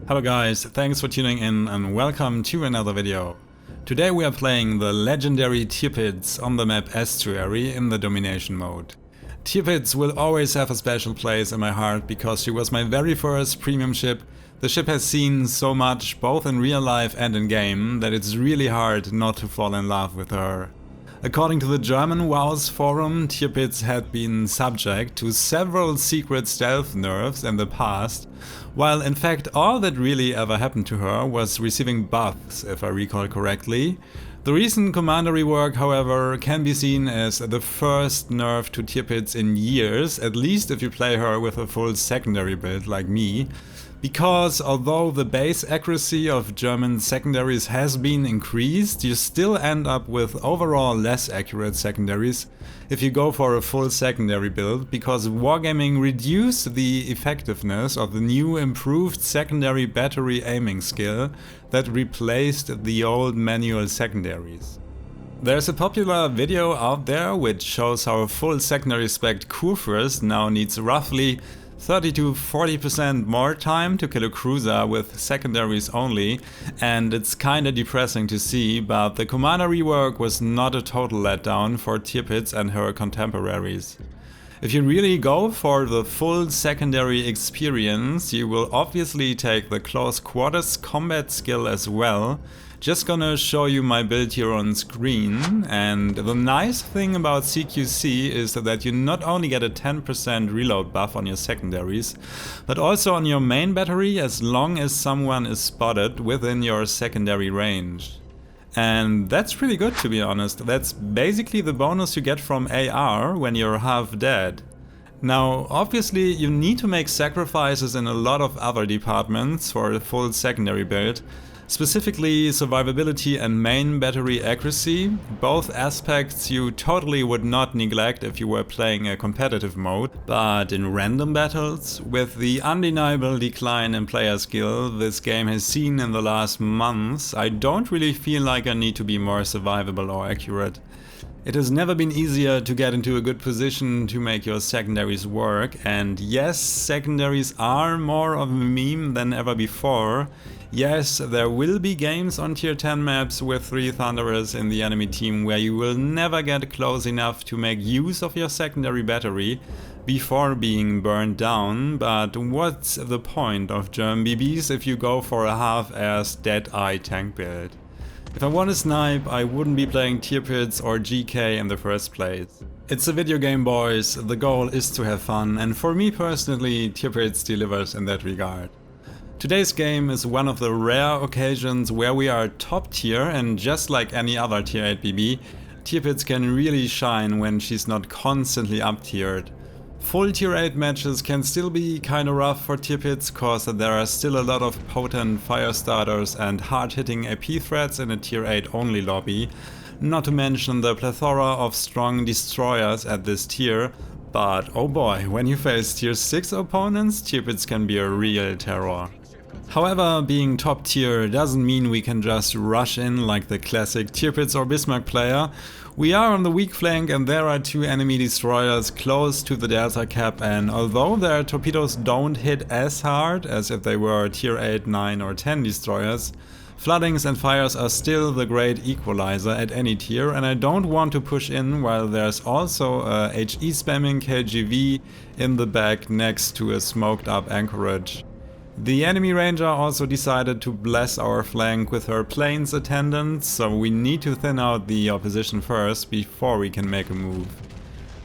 Hello guys, thanks for tuning in and welcome to another video. Today we are playing the legendary Tirpitz on the map Estuary in the Domination mode. Tirpitz will always have a special place in my heart because she was my very first premium ship. The ship has seen so much both in real life and in game that it's really hard not to fall in love with her. According to the German WoW's forum, Tirpitz had been subject to several secret stealth nerfs in the past, while in fact all that really ever happened to her was receiving buffs, if I recall correctly. The recent commander rework, however, can be seen as the first nerf to Tirpitz in years, at least if you play her with a full secondary build like me. Because although the base accuracy of German secondaries has been increased, you still end up with overall less accurate secondaries if you go for a full secondary build, because Wargaming reduced the effectiveness of the new improved secondary battery aiming skill that replaced the old manual secondaries. There's a popular video out there which shows how a full secondary spec Kurfürst now needs roughly 30 to 40% more time to kill a cruiser with secondaries only, and it's kinda depressing to see, but the commander rework was not a total letdown for Tirpitz and her contemporaries. If you really go for the full secondary experience, you will obviously take the close quarters combat skill as well. Just gonna show you my build here on screen, and the nice thing about CQC is that you not only get a 10% reload buff on your secondaries, but also on your main battery as long as someone is spotted within your secondary range. And that's pretty good, to be honest. That's basically the bonus you get from AR when you're half dead. Now, obviously you need to make sacrifices in a lot of other departments for a full secondary build. Specifically survivability and main battery accuracy, both aspects you totally would not neglect if you were playing a competitive mode, but in random battles, with the undeniable decline in player skill this game has seen in the last months, I don't really feel like I need to be more survivable or accurate. It has never been easier to get into a good position to make your secondaries work, and yes, secondaries are more of a meme than ever before. Yes, there will be games on tier 10 maps with 3 Thunderers in the enemy team where you will never get close enough to make use of your secondary battery before being burned down, but what's the point of German BBs if you go for a half-assed dead-eye tank build? If I want to snipe, I wouldn't be playing Tirpitz or GK in the first place. It's a video game, boys, the goal is to have fun, and for me personally, Tirpitz delivers in that regard. Today's game is one of the rare occasions where we are top tier, and just like any other tier 8 BB, Tirpitz can really shine when she's not constantly up tiered. Full tier 8 matches can still be kinda rough for Tirpitz cause there are still a lot of potent fire starters and hard hitting AP threats in a tier 8 only lobby, not to mention the plethora of strong destroyers at this tier. But oh boy, when you face tier 6 opponents, Tirpitz can be a real terror. However, being top tier doesn't mean we can just rush in like the classic Tirpitz or Bismarck player. We are on the weak flank and there are 2 enemy destroyers close to the delta cap, and although their torpedoes don't hit as hard as if they were tier 8, 9 or 10 destroyers, floodings and fires are still the great equalizer at any tier, and I don't want to push in while there's also a HE spamming KGV in the back next to a smoked up anchorage. The enemy ranger also decided to bless our flank with her planes attendant, so we need to thin out the opposition first before we can make a move.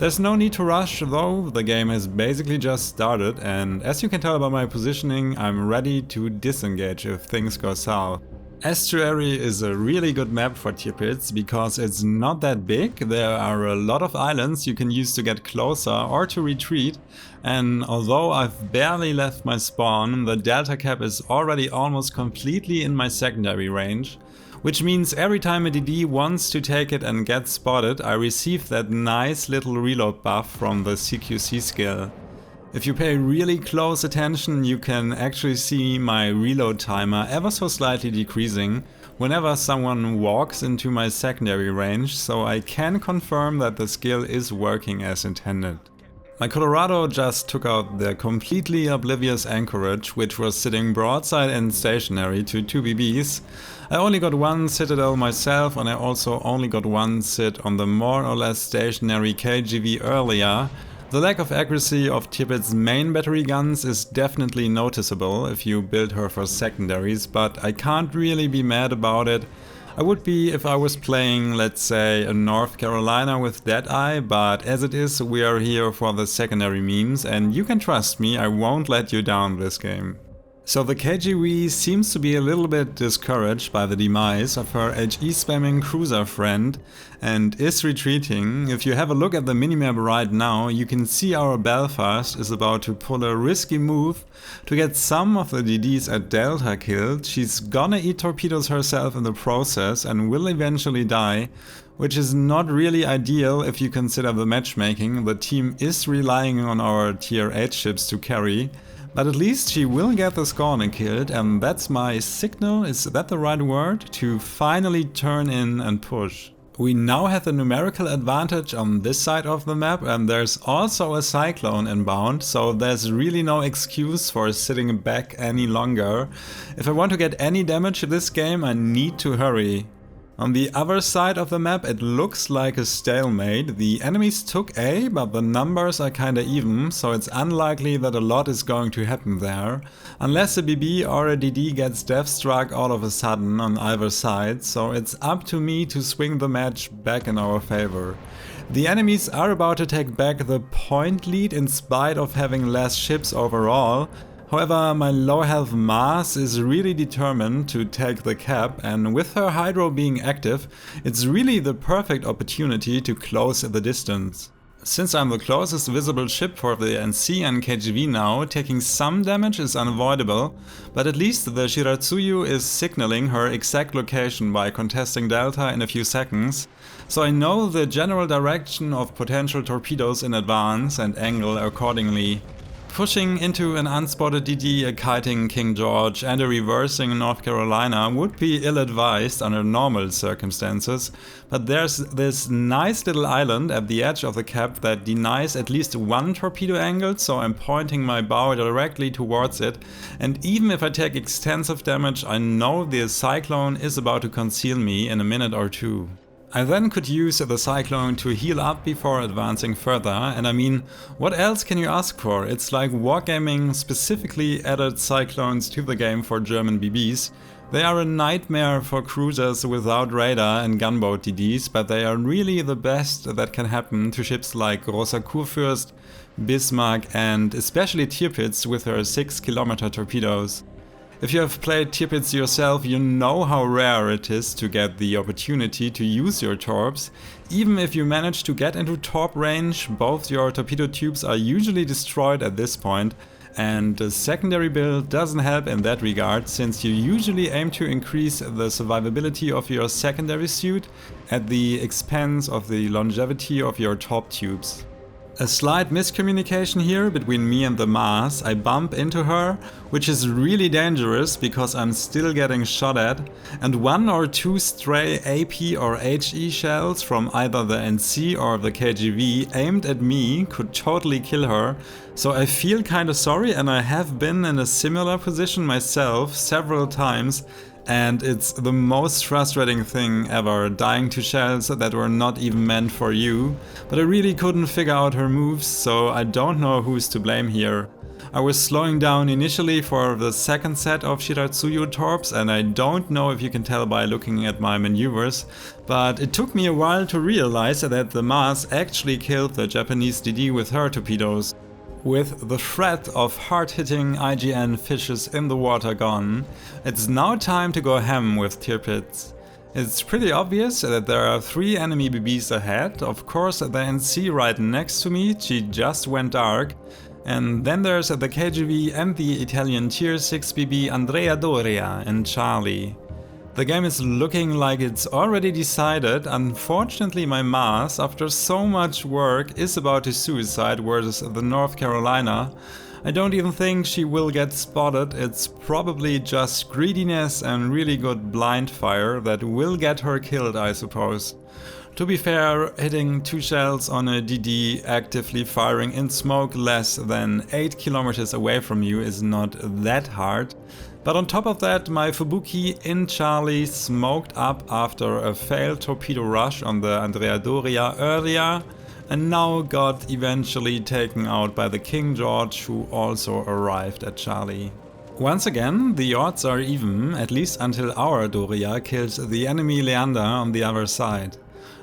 There's no need to rush though, the game has basically just started, and as you can tell by my positioning, I'm ready to disengage if things go south. Estuary is a really good map for Tirpitz because it's not that big, there are a lot of islands you can use to get closer or to retreat, and although I've barely left my spawn, the delta cap is already almost completely in my secondary range, which means every time a DD wants to take it and get spotted, I receive that nice little reload buff from the CQC skill. If you pay really close attention, you can actually see my reload timer ever so slightly decreasing whenever someone walks into my secondary range, so I can confirm that the skill is working as intended. My Colorado just took out the completely oblivious anchorage, which was sitting broadside and stationary to 2 BBs. I only got one citadel myself, and I also only got one sit on the more or less stationary KGV earlier. The lack of accuracy of Tirpitz's main battery guns is definitely noticeable if you build her for secondaries, but I can't really be mad about it. I would be if I was playing, let's say, a North Carolina with Deadeye, but as it is, we are here for the secondary memes, and you can trust me, I won't let you down this game. So the KGV seems to be a little bit discouraged by the demise of her HE spamming cruiser friend and is retreating. If you have a look at the minimap right now, you can see our Belfast is about to pull a risky move to get some of the DDs at Delta killed. She's gonna eat torpedoes herself in the process and will eventually die, which is not really ideal if you consider the matchmaking. The team is relying on our tier 8 ships to carry. But at least she will get the Scorecards killed, and that's my signal, is that the right word, to finally turn in and push. We now have the numerical advantage on this side of the map, and there's also a cyclone inbound, so there's really no excuse for sitting back any longer. If I want to get any damage this game, I need to hurry. On the other side of the map it looks like a stalemate. The enemies took A, but the numbers are kinda even, so it's unlikely that a lot is going to happen there. Unless a BB or a DD gets deathstruck all of a sudden on either side, so it's up to me to swing the match back in our favor. The enemies are about to take back the point lead in spite of having less ships overall. However, my low health Mars is really determined to take the cap, and with her Hydro being active, it's really the perfect opportunity to close the distance. Since I'm the closest visible ship for the NC and KGV now, taking some damage is unavoidable, but at least the Shiratsuyu is signaling her exact location by contesting Delta in a few seconds, so I know the general direction of potential torpedoes in advance and angle accordingly. Pushing into an unspotted DD, a kiting King George and a reversing North Carolina would be ill-advised under normal circumstances, but there's this nice little island at the edge of the cap that denies at least one torpedo angle, so I'm pointing my bow directly towards it, and even if I take extensive damage, I know the cyclone is about to conceal me in a minute or two. I then could use the cyclone to heal up before advancing further, and I mean, what else can you ask for? It's like Wargaming specifically added cyclones to the game for German BBs. They are a nightmare for cruisers without radar and gunboat DDs, but they are really the best that can happen to ships like Großer Kurfürst, Bismarck and especially Tirpitz with her 6-kilometer torpedoes. If you have played Tirpitz yourself, you know how rare it is to get the opportunity to use your torps. Even if you manage to get into torp range, both your torpedo tubes are usually destroyed at this point, and the secondary build doesn't help in that regard, since you usually aim to increase the survivability of your secondary suit at the expense of the longevity of your top tubes. A slight miscommunication here between me and the Mars. I bump into her, which is really dangerous because I'm still getting shot at, and 1 or 2 stray AP or HE shells from either the NC or the KGV aimed at me could totally kill her, so I feel kinda sorry, and I have been in a similar position myself several times. And it's the most frustrating thing ever, dying to shells that were not even meant for you. But I really couldn't figure out her moves, so I don't know who's to blame here. I was slowing down initially for the second set of Shiratsuyu torps, and I don't know if you can tell by looking at my maneuvers, but it took me a while to realize that the Mars actually killed the Japanese DD with her torpedoes. With the threat of hard-hitting IGN fishes in the water gone, it's now time to go ham with Tirpitz. It's pretty obvious that there are 3 enemy BBs ahead, of course the NC right next to me, she just went dark, and then there's the KGV and the Italian tier 6 BB Andrea Doria and Charlie. The game is looking like it's already decided. Unfortunately, my Mars, after so much work, is about to suicide versus the North Carolina. I don't even think she will get spotted. It's probably just greediness and really good blind fire that will get her killed, I suppose. To be fair, hitting 2 shells on a DD actively firing in smoke less than 8 kilometers away from you is not that hard. But on top of that, my Fubuki in Charlie smoked up after a failed torpedo rush on the Andrea Doria earlier, and now got eventually taken out by the King George, who also arrived at Charlie. Once again, the odds are even, at least until our Doria kills the enemy Leander on the other side.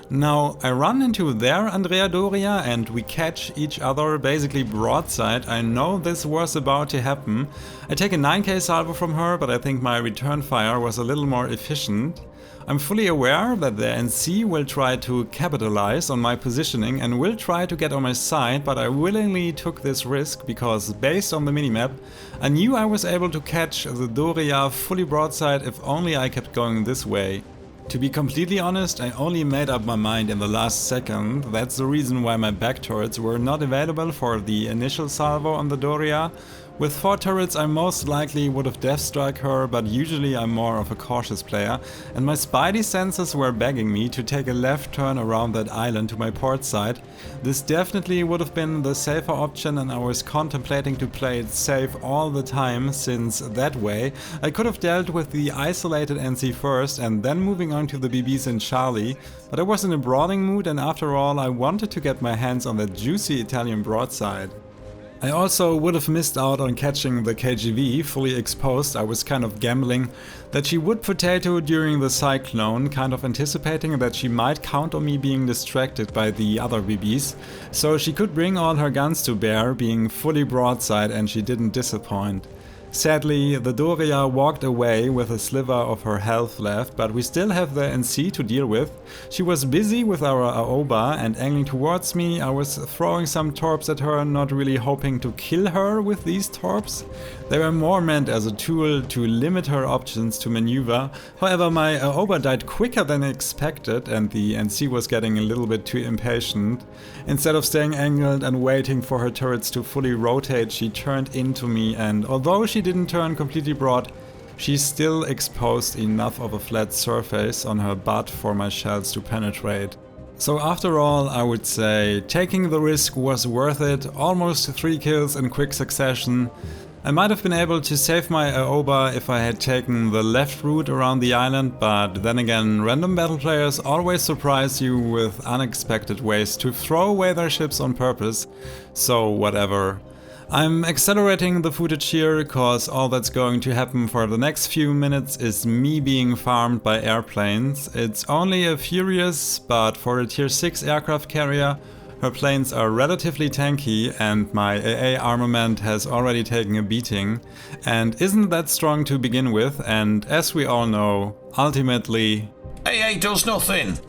Now, I run into their Andrea Doria and we catch each other basically broadside. I know this was about to happen. I take a 9k salvo from her, but I think my return fire was a little more efficient. I'm fully aware that the NC will try to capitalize on my positioning and will try to get on my side, but I willingly took this risk because based on the minimap, I knew I was able to catch the Doria fully broadside if only I kept going this way. To be completely honest, I only made up my mind in the last second. That's the reason why my back turrets were not available for the initial salvo on the Doria. With 4 turrets I most likely would have death struck her, but usually I'm more of a cautious player, and my spidey senses were begging me to take a left turn around that island to my port side. This definitely would have been the safer option, and I was contemplating to play it safe all the time, since that way I could have dealt with the isolated NC first and then moving on to the BBs in Charlie, but I was in a brawling mood and after all I wanted to get my hands on that juicy Italian broadside. I also would have missed out on catching the KGV fully exposed. I was kind of gambling that she would potato during the cyclone, kind of anticipating that she might count on me being distracted by the other BBs, so she could bring all her guns to bear, being fully broadside, and she didn't disappoint. Sadly, the Doria walked away with a sliver of her health left, but we still have the NC to deal with. She was busy with our Aoba and angling towards me. I was throwing some torps at her, not really hoping to kill her with these torps. They were more meant as a tool to limit her options to maneuver. However, my Aoba died quicker than expected and the NC was getting a little bit too impatient. Instead of staying angled and waiting for her turrets to fully rotate, she turned into me, and although she didn't turn completely broad, she still exposed enough of a flat surface on her butt for my shells to penetrate. So after all, I would say taking the risk was worth it. Almost 3 kills in quick succession. I might have been able to save my Aoba if I had taken the left route around the island, but then again, random battle players always surprise you with unexpected ways to throw away their ships on purpose, so whatever. I'm accelerating the footage here, cause all that's going to happen for the next few minutes is me being farmed by airplanes. It's only a Furious, but for a tier 6 aircraft carrier, her planes are relatively tanky and my AA armament has already taken a beating and isn't that strong to begin with, and as we all know, ultimately AA does nothing.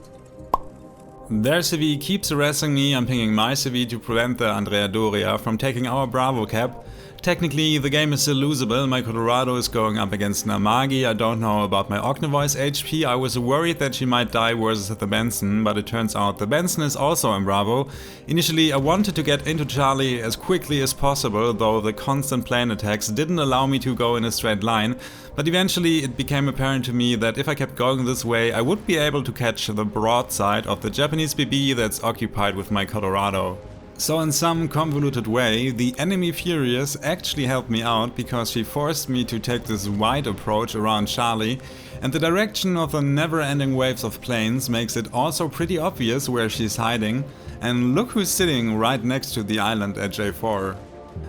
Their CV keeps harassing me. I'm pinging my CV to prevent the Andrea Doria from taking our Bravo cap. Technically, the game is still losable. My Colorado is going up against Namagi. I don't know about my Ognivoice HP. I was worried that she might die versus the Benson, but it turns out the Benson is also in Bravo. Initially, I wanted to get into Charlie as quickly as possible, though the constant plane attacks didn't allow me to go in a straight line. But eventually, it became apparent to me that if I kept going this way, I would be able to catch the broadside of the Japanese BB that's occupied with my Colorado. So in some convoluted way, the enemy Furious actually helped me out because she forced me to take this wide approach around Charlie, and the direction of the never-ending waves of planes makes it also pretty obvious where she's hiding, and look who's sitting right next to the island at J4.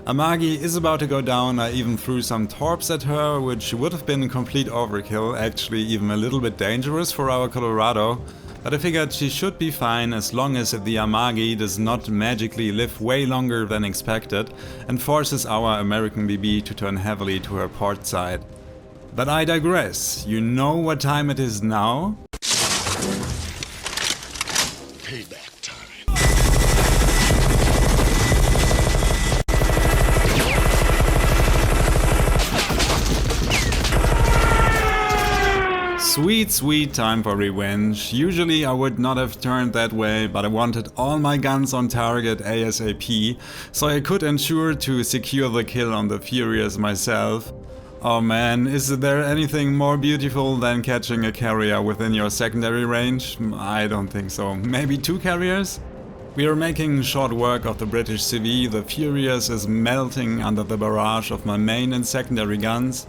Amagi is about to go down. I even threw some torps at her, which would have been complete overkill, actually even a little bit dangerous for our Colorado. But I figured she should be fine as long as the Amagi does not magically live way longer than expected and forces our American BB to turn heavily to her port side. But I digress. You know what time it is now? Payback time. Sweet, sweet time for revenge. Usually I would not have turned that way, but I wanted all my guns on target ASAP, so I could ensure to secure the kill on the Furious myself. Oh man, is there anything more beautiful than catching a carrier within your secondary range? I don't think so. Maybe 2 carriers? We are making short work of the British CV. The Furious is melting under the barrage of my main and secondary guns.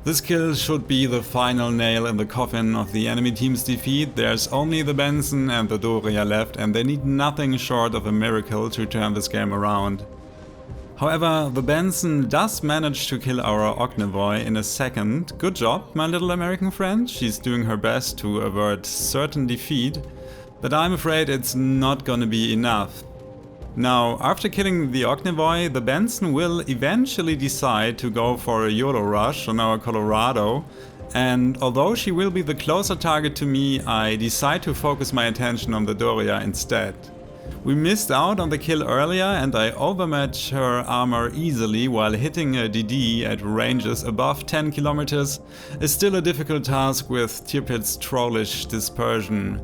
This kill should be the final nail in the coffin of the enemy team's defeat. There's only the Benson and the Doria left, and they need nothing short of a miracle to turn this game around. However, the Benson does manage to kill our Ognivoy in a second. Good job, my little American friend. She's doing her best to avert certain defeat, but I'm afraid it's not gonna be enough. Now, after killing the Ognivoy, the Benson will eventually decide to go for a YOLO rush on our Colorado, and although she will be the closer target to me, I decide to focus my attention on the Doria instead. We missed out on the kill earlier and I overmatch her armor easily while hitting a DD at ranges above 10 kilometers is still a difficult task with Tirpitz trollish dispersion.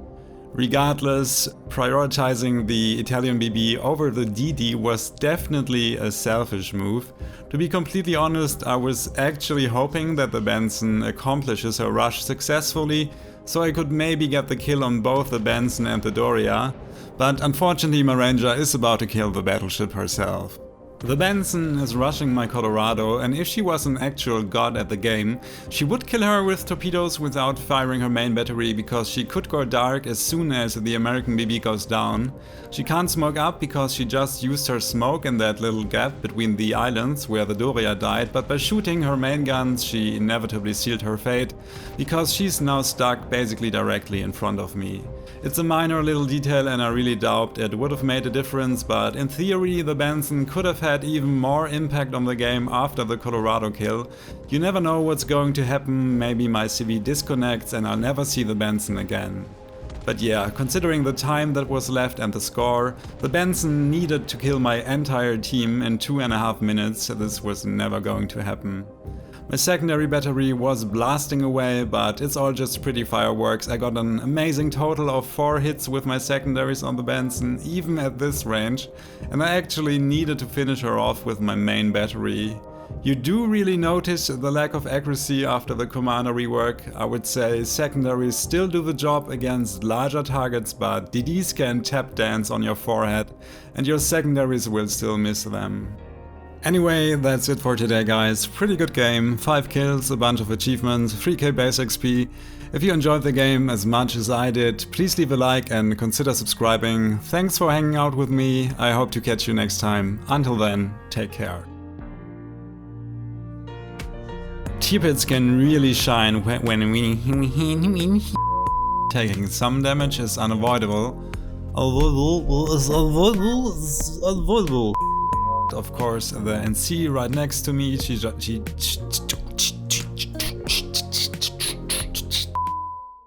Regardless, prioritizing the Italian BB over the DD was definitely a selfish move. To be completely honest, I was actually hoping that the Benson accomplishes her rush successfully, so I could maybe get the kill on both the Benson and the Doria, but unfortunately my ranger is about to kill the battleship herself. The Benson is rushing my Colorado, and if she was an actual god at the game, she would kill her with torpedoes without firing her main battery because she could go dark as soon as the American BB goes down. She can't smoke up because she just used her smoke in that little gap between the islands where the Doria died, but by shooting her main guns she inevitably sealed her fate because she's now stuck basically directly in front of me. It's a minor little detail and I really doubt it would have made a difference, but in theory the Benson could have had even more impact on the game after the Colorado kill. You never know what's going to happen, maybe my CV disconnects and I'll never see the Benson again. But yeah, considering the time that was left and the score, the Benson needed to kill my entire team in 2.5 minutes, this was never going to happen. My secondary battery was blasting away, but it's all just pretty fireworks. I got an amazing total of 4 hits with my secondaries on the Benson, even at this range, and I actually needed to finish her off with my main battery. You do really notice the lack of accuracy after the commander rework. I would say secondaries still do the job against larger targets, but DDs can tap dance on your forehead, and your secondaries will still miss them. Anyway, that's it for today guys. Pretty good game, 5 kills, a bunch of achievements, 3k base XP. If you enjoyed the game as much as I did, please leave a like and consider subscribing. Thanks for hanging out with me, I hope to catch you next time. Until then, take care. Tirpitz can really shine when we taking some damage is unavoidable. Of course, the NC right next to me, she